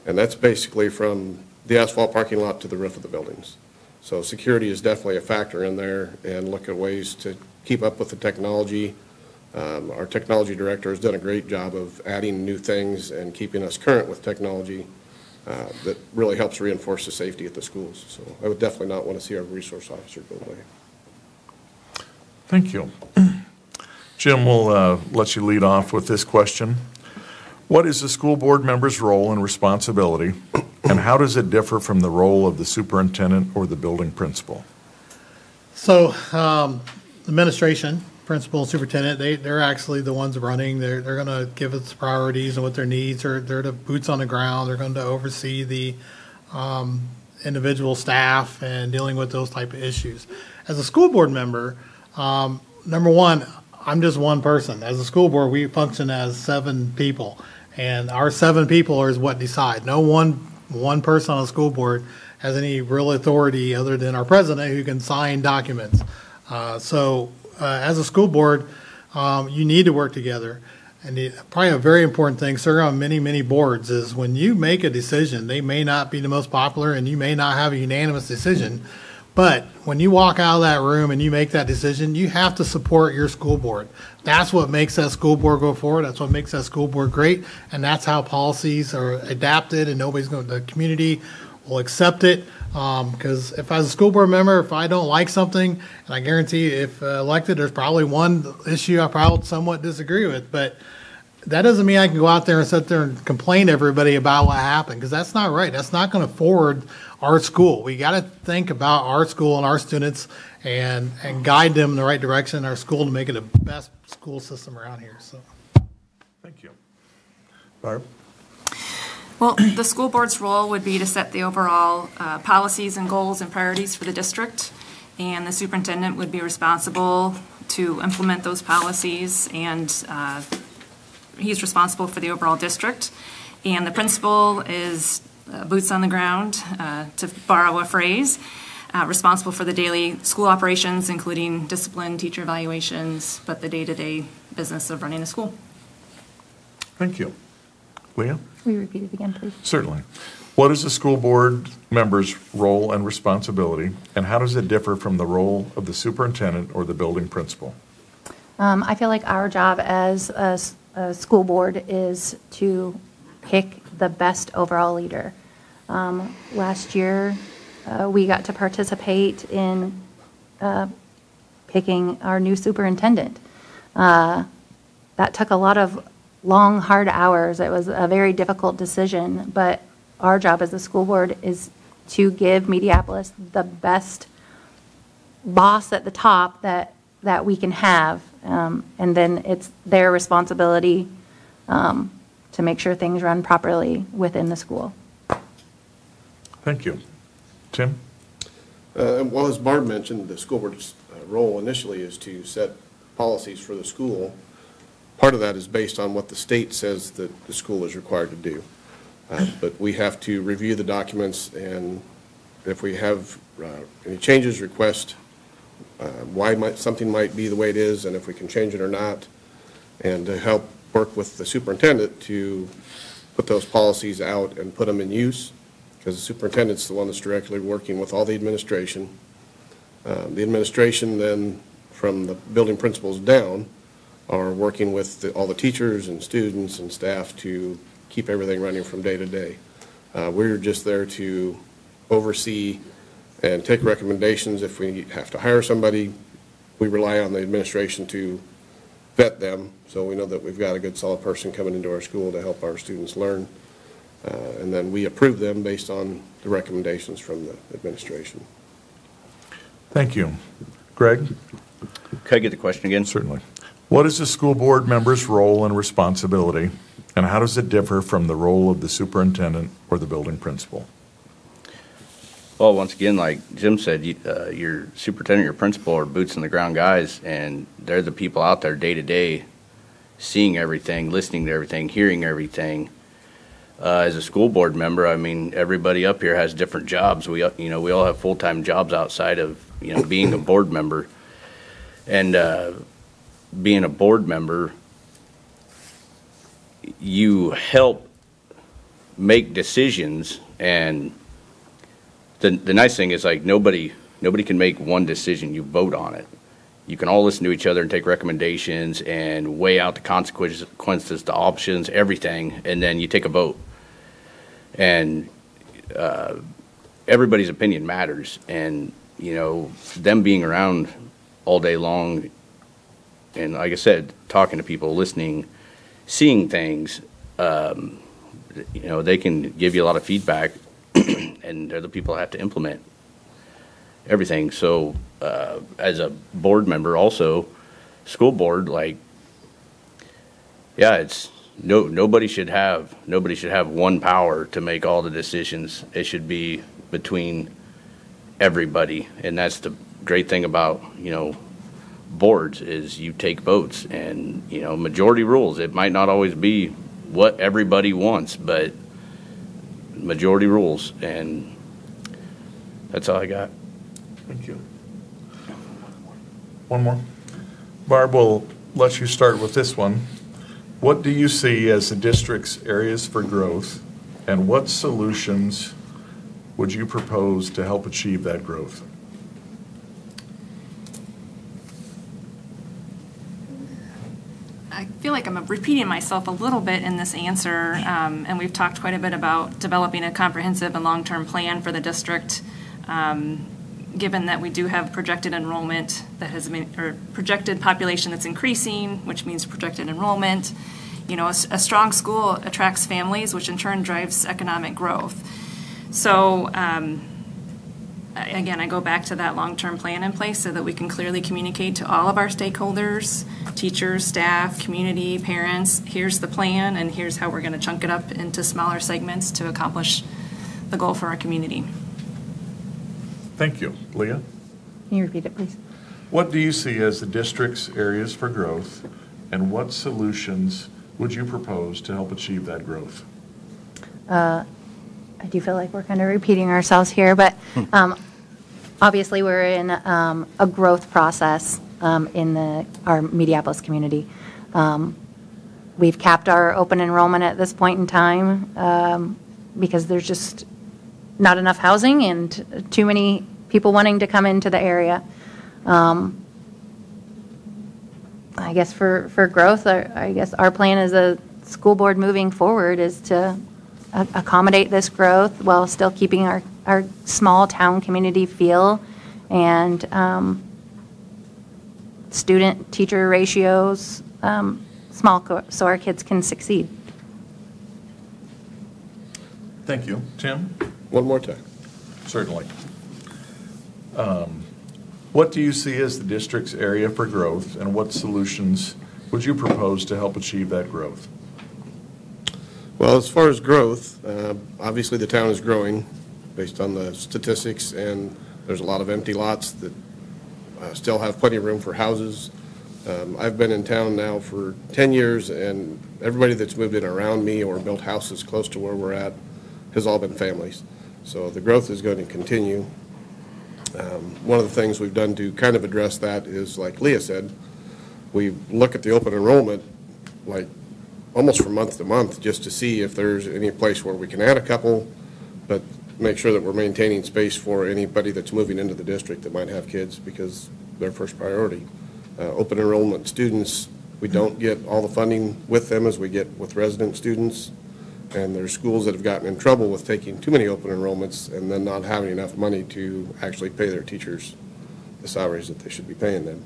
and that's basically from the asphalt parking lot to the roof of the buildings. So security is definitely a factor in there, and look at ways to keep up with the technology. Our technology director has done a great job of adding new things and keeping us current with technology that really helps reinforce the safety at the schools. So I would definitely not want to see our resource officer go away. Thank you. Jim, we'll let you lead off with this question. What is the school board member's role and responsibility, and how does it differ from the role of the superintendent or the building principal? So, administration, principal, superintendent, they're actually the ones running. They're going to give us priorities and what their needs are. They're the boots on the ground. They're going to oversee the individual staff and dealing with those type of issues. As a school board member, number one, I'm just one person. As a school board, we function as 7 people, and our 7 people is what decide. No one person on the school board has any real authority other than our president, who can sign documents. So as a school board, you need to work together. And probably a very important thing, sir, on many boards is when you make a decision, they may not be the most popular and you may not have a unanimous decision, but when you walk out of that room and you make that decision, you have to support your school board. That's what makes that school board go forward. That's what makes that school board great. And that's how policies are adapted, and the community will accept it. Because if as a school board member, if I don't like something, and I guarantee if elected, there's probably one issue I probably somewhat disagree with, but that doesn't mean I can go out there and sit there and complain to everybody about what happened, because that's not right. That's not going to forward our school. We got to think about our school and our students and guide them in the right direction in our school to make it the best school system around here. So, thank you. Barb? Well, the school board's role would be to set the overall policies and goals and priorities for the district, and the superintendent would be responsible to implement those policies, and he's responsible for the overall district. And the principal is boots on the ground, to borrow a phrase, responsible for the daily school operations, including discipline, teacher evaluations, but the day-to-day business of running a school. Thank you. Leah? Will you repeat it again, please? Certainly. What is the school board member's role and responsibility, and how does it differ from the role of the superintendent or the building principal? I feel like our job as a school board is to pick the best overall leader. Last year, we got to participate in picking our new superintendent. That took a lot of long, hard hours. It was a very difficult decision, but our job as a school board is to give Mediapolis the best boss at the top that we can have, and then it's their responsibility to make sure things run properly within the school. Thank you. Tim? Well, as Barb mentioned, the school board's role initially is to set policies for the school. Part of that is based on what the state says that the school is required to do. But we have to review the documents, and if we have any changes, request why something might be the way it is, and if we can change it or not, and to help work with the superintendent to put those policies out and put them in use, because the superintendent's the one that's directly working with all the administration. The administration then, from the building principals down, are working with all the teachers and students and staff to keep everything running from day to day. We're just there to oversee and take recommendations. If we have to hire somebody, we rely on the administration to vet them, so we know that we've got a good solid person coming into our school to help our students learn. And then we approve them based on the recommendations from the administration. Thank you. Greg? Could I get the question again? Certainly. What is the school board member's role and responsibility, and how does it differ from the role of the superintendent or the building principal? Well, once again, like Jim said, your superintendent, your principal are boots on the ground guys, and they're the people out there day to day, seeing everything, listening to everything, hearing everything. As a school board member, I mean, everybody up here has different jobs. We all have full-time jobs outside of, being a board member. And being a board member, you help make decisions, and the nice thing is, like, nobody can make one decision. You vote on it. You can all listen to each other and take recommendations and weigh out the consequences, the options, everything, and then you take a vote. And everybody's opinion matters. And, them being around all day long, and like I said, talking to people, listening, seeing things, they can give you a lot of feedback, and they're the people that have to implement everything. So as a board member, also school board, it's nobody should have one power to make all the decisions. It should be between everybody, and that's the great thing about boards is you take votes, and majority rules. It might not always be what everybody wants, but majority rules, and that's all I got. Thank you. One more. Barb, we'll let you start with this one. What do you see as the district's areas for growth, and what solutions would you propose to help achieve that growth? I feel like I'm repeating myself a little bit in this answer, and we've talked quite a bit about developing a comprehensive and long-term plan for the district. Given that we do have projected enrollment that has been, or projected population that's increasing, which means projected enrollment. A strong school attracts families, which in turn drives economic growth. So again, I go back to that long-term plan in place so that we can clearly communicate to all of our stakeholders, teachers, staff, community, parents, here's the plan, and here's how we're going to chunk it up into smaller segments to accomplish the goal for our community. Thank you. Leah? Can you repeat it, please? What do you see as the district's areas for growth, and what solutions would you propose to help achieve that growth? I do feel like we're kind of repeating ourselves here, but obviously we're in a growth process in our Mediapolis community. We've capped our open enrollment at this point in time because there's just not enough housing and too many people wanting to come into the area. I guess for growth, I guess our plan as a school board moving forward is to accommodate this growth while still keeping our small town community feel and student-teacher ratios small so our kids can succeed. Thank you. Tim? One more time. Certainly. What do you see as the district's area for growth, and what solutions would you propose to help achieve that growth? Well, as far as growth, obviously the town is growing based on the statistics, and there's a lot of empty lots that still have plenty of room for houses. I've been in town now for 10 years, and everybody that's moved in around me or built houses close to where we're at has all been families. So the growth is going to continue. One of the things we've done to kind of address that is, like Leah said, we look at the open enrollment like almost from month to month just to see if there's any place where we can add a couple, but make sure that we're maintaining space for anybody that's moving into the district that might have kids, because they're first priority. Open enrollment students, we don't get all the funding with them as we get with resident students, and there's schools that have gotten in trouble with taking too many open enrollments and then not having enough money to actually pay their teachers the salaries that they should be paying them.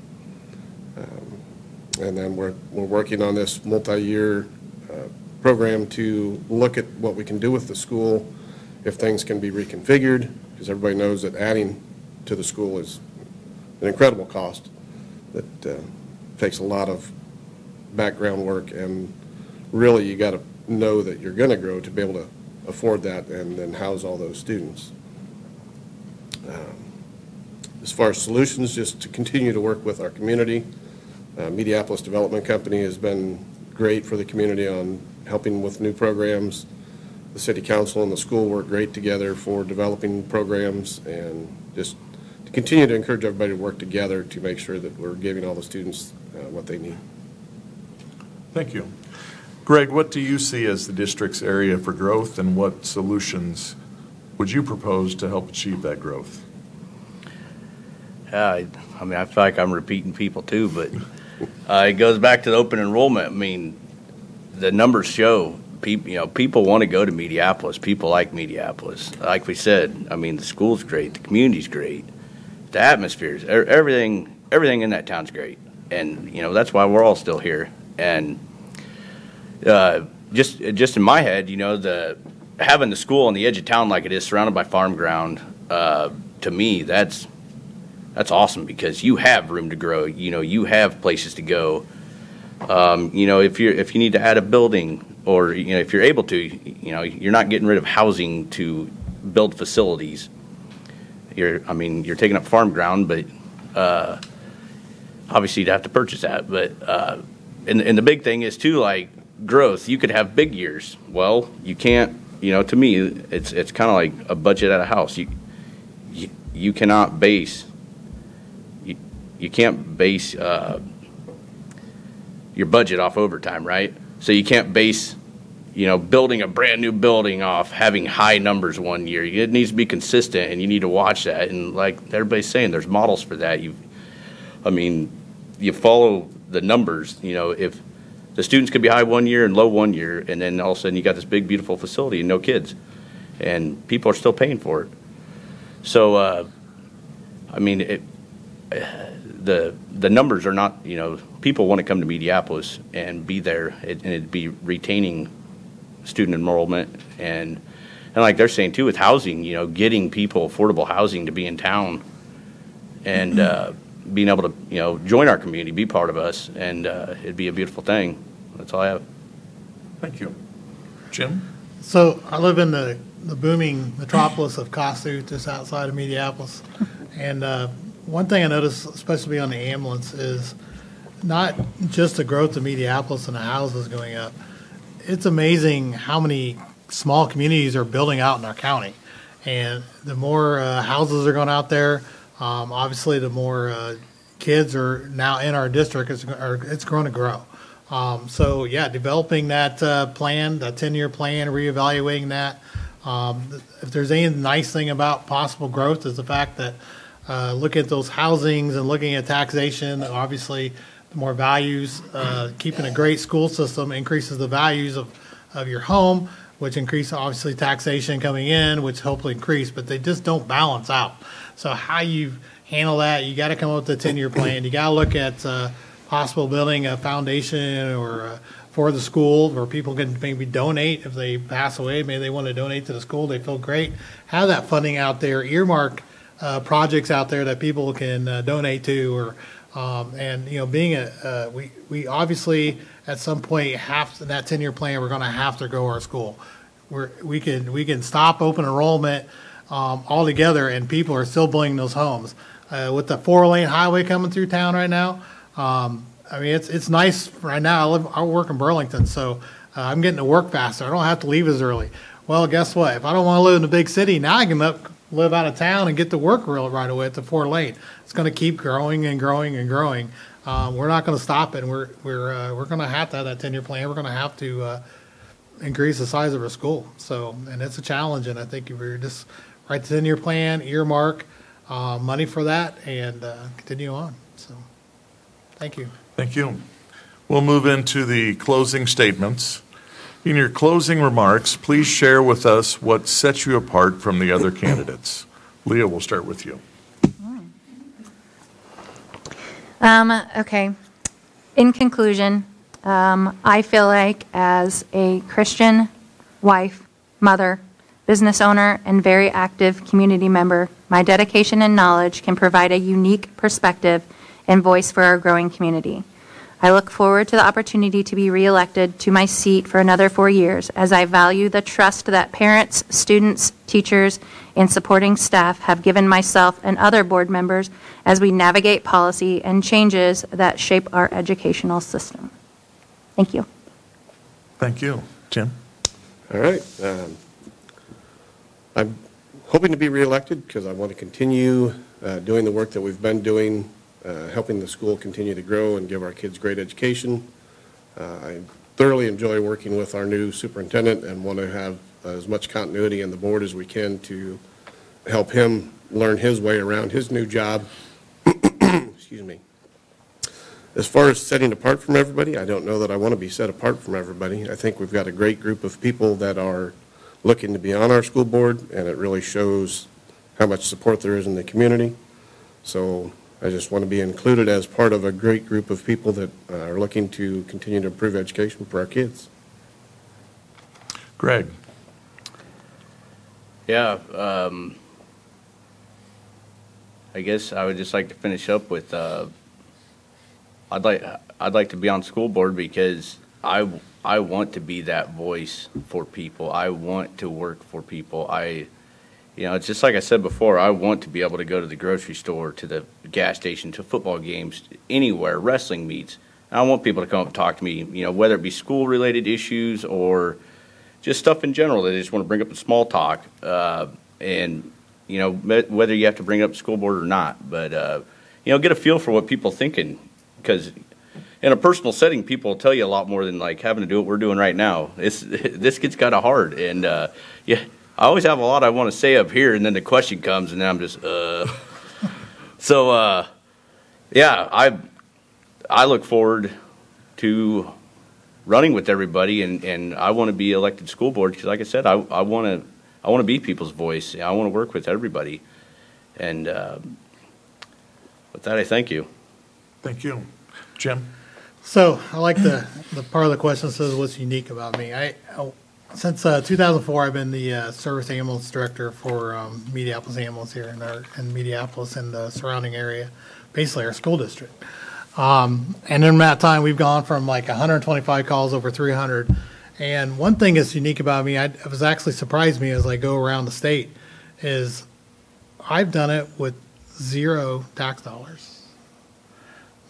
And then we're working on this multi-year program to look at what we can do with the school, if things can be reconfigured, because everybody knows that adding to the school is an incredible cost that takes a lot of background work, and really you got to know that you're going to grow to be able to afford that and then house all those students. As far as solutions, just to continue to work with our community. Mediapolis Development Company has been great for the community on helping with new programs. The city council and the school work great together for developing programs, and just to continue to encourage everybody to work together to make sure that we're giving all the students what they need. Thank you. Greg, what do you see as the district's area for growth, and what solutions would you propose to help achieve that growth? I mean, I feel like I'm repeating people too, but it goes back to the open enrollment. I mean, the numbers show people want to go to Mediapolis. People like Mediapolis. Like we said, I mean, the school's great, the community's great, the atmosphere's everything in that town's great, and that's why we're all still here. And just in my head, having the school on the edge of town like it is, surrounded by farm ground, to me that's awesome, because you have room to grow. You have places to go. If you need to add a building, or if you're able to, you're not getting rid of housing to build facilities. You're taking up farm ground, but obviously you'd have to purchase that. But and the big thing is too, like growth. You could have big years. Well, you can't. To me, it's kind of like a budget at a house. You cannot base. You can't base your budget off overtime, right? So you can't base, building a brand new building off having high numbers one year. It needs to be consistent, and you need to watch that. And like everybody's saying, there's models for that. You follow the numbers. If the students could be high one year and low one year, and then all of a sudden you got this big, beautiful facility and no kids, and people are still paying for it. So, the numbers are not, people want to come to Mediapolis and be there, and it'd be retaining student enrollment, and like they're saying too, with housing, getting people affordable housing to be in town, and being able to, join our community, be part of us, and it'd be a beautiful thing. That's all I have. Thank you. Jim? So I live in the booming metropolis of Kossuth, just outside of Mediapolis, and one thing I noticed, especially on the ambulance, is not just the growth of Mediapolis and the houses going up. It's amazing how many small communities are building out in our county. And the more houses are going out there, obviously the more kids are now in our district, it's going to grow. So, yeah, developing that plan, that 10-year plan, reevaluating that. If there's any nice thing about possible growth is the fact that looking at those housings and looking at taxation, obviously the more values, keeping a great school system increases the values of your home, which increase obviously taxation coming in, which hopefully increase, but they just don't balance out. So how you handle that, you got to come up with a 10-year plan. You got to look at possible building a foundation or for the school where people can maybe donate if they pass away. Maybe they want to donate to the school. They feel great. Have that funding out there. Earmark projects out there that people can donate to, or being we obviously at some point have to, that 10-year plan, we're going to have to grow our school. We can stop open enrollment altogether, and people are still building those homes. With the 4-lane highway coming through town right now, I mean, it's nice right now. I work in Burlington, so I'm getting to work faster. I don't have to leave as early. Well, guess what? If I don't want to live in a big city, now I can live out of town and get to work right away at the 4 lane. It's going to keep growing and growing and growing. We're not going to stop it. We're going to have to have that 10-year plan. We're going to have to increase the size of our school. So, and it's a challenge. And I think if we're just write the 10-year plan, earmark money for that, and continue on. So, thank you. Thank you. We'll move into the closing statements. In your closing remarks, please share with us what sets you apart from the other candidates. Leah, we'll start with you. Okay. In conclusion, I feel like as a Christian wife, mother, business owner, and very active community member, my dedication and knowledge can provide a unique perspective and voice for our growing community. I look forward to the opportunity to be reelected to my seat for another 4 years, as I value the trust that parents, students, teachers, and supporting staff have given myself and other board members as we navigate policy and changes that shape our educational system. Thank you. Thank you. Jim? All right. I'm hoping to be reelected because I want to continue doing the work that we've been doing, helping the school continue to grow and give our kids great education. I thoroughly enjoy working with our new superintendent and want to have as much continuity in the board as we can to help him learn his way around his new job. Excuse me. As far as setting apart from everybody, I don't know that I want to be set apart from everybody. I think we've got a great group of people that are looking to be on our school board, and it really shows how much support there is in the community. So I just want to be included as part of a great group of people that are looking to continue to improve education for our kids. Greg? Yeah, I guess I would just like to finish up with I'd like to be on school board because I want to be that voice for people. I want to work for people. It's just like I said before, I want to be able to go to the grocery store, to the gas station, to football games, anywhere, wrestling meets. I want people to come up and talk to me, whether it be school-related issues or just stuff in general that they just want to bring up in small talk. And whether you have to bring it up to school board or not. But, get a feel for what people are thinking. Because in a personal setting, people will tell you a lot more than like having to do what we're doing right now. This gets kind of hard. And, I always have a lot I want to say up here, and then the question comes, and then I'm just, So, I look forward to running with everybody, and I want to be elected school board because, like I said, I want to be people's voice. I want to work with everybody. And with that, I thank you. Thank you. Jim? So I like the part of the question that says what's unique about me. Since 2004, I've been the service ambulance director for Mediapolis Ambulance here in Mediapolis and the surrounding area, basically our school district. And in that time, we've gone from like 125 calls over 300. And one thing that's unique about me, it was actually surprised me as I go around the state, is I've done it with zero tax dollars.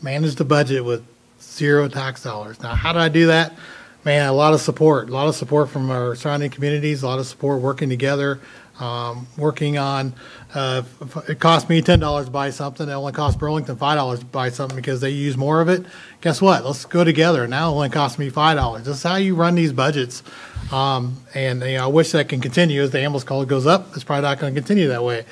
Managed the budget with zero tax dollars. Now, how did I do that? Man, a lot of support from our surrounding communities, a lot of support working together, working on, it cost me $10 to buy something. It only cost Burlington $5 to buy something because they use more of it. Guess what? Let's go together. Now it only costs me $5. This is how you run these budgets. And I wish that can continue. As the ambulance call goes up, it's probably not going to continue that way.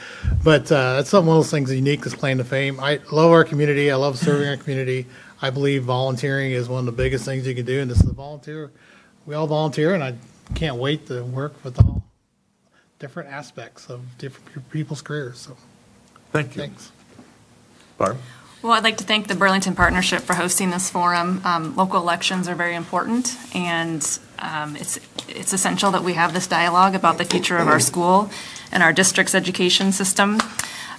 But that's one of those things unique that's claim to fame. I love our community. I love serving our community. I believe volunteering is one of the biggest things you can do, and this is a volunteer. We all volunteer, and I can't wait to work with all different aspects of different people's careers. So, thank you. Thanks. Barb? Well, I'd like to thank the Burlington Partnership for hosting this forum. Local elections are very important, and it's essential that we have this dialogue about the future of our school and our district's education system.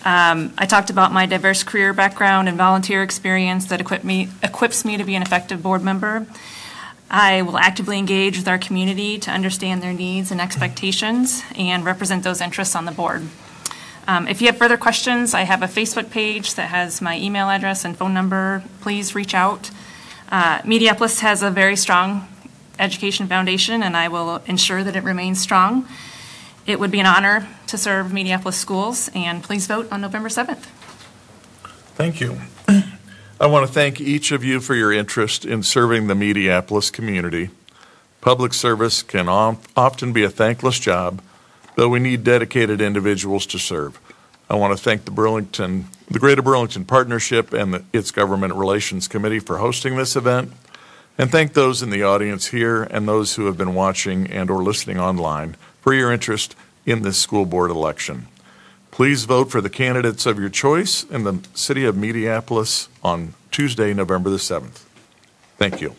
I talked about my diverse career background and volunteer experience that equips me to be an effective board member. I will actively engage with our community to understand their needs and expectations and represent those interests on the board. If you have further questions, I have a Facebook page that has my email address and phone number. Please reach out. Mediapolis has a very strong education foundation, and I will ensure that it remains strong. It would be an honor to serve Mediapolis schools, and please vote on November 7th. Thank you. I want to thank each of you for your interest in serving the Mediapolis community. Public service can often be a thankless job, though we need dedicated individuals to serve. I want to thank the Greater Burlington Partnership and its Government Relations Committee for hosting this event, and thank those in the audience here and those who have been watching and or listening online for your interest in this school board election. Please vote for the candidates of your choice in the city of Mediapolis on Tuesday, November the 7th. Thank you.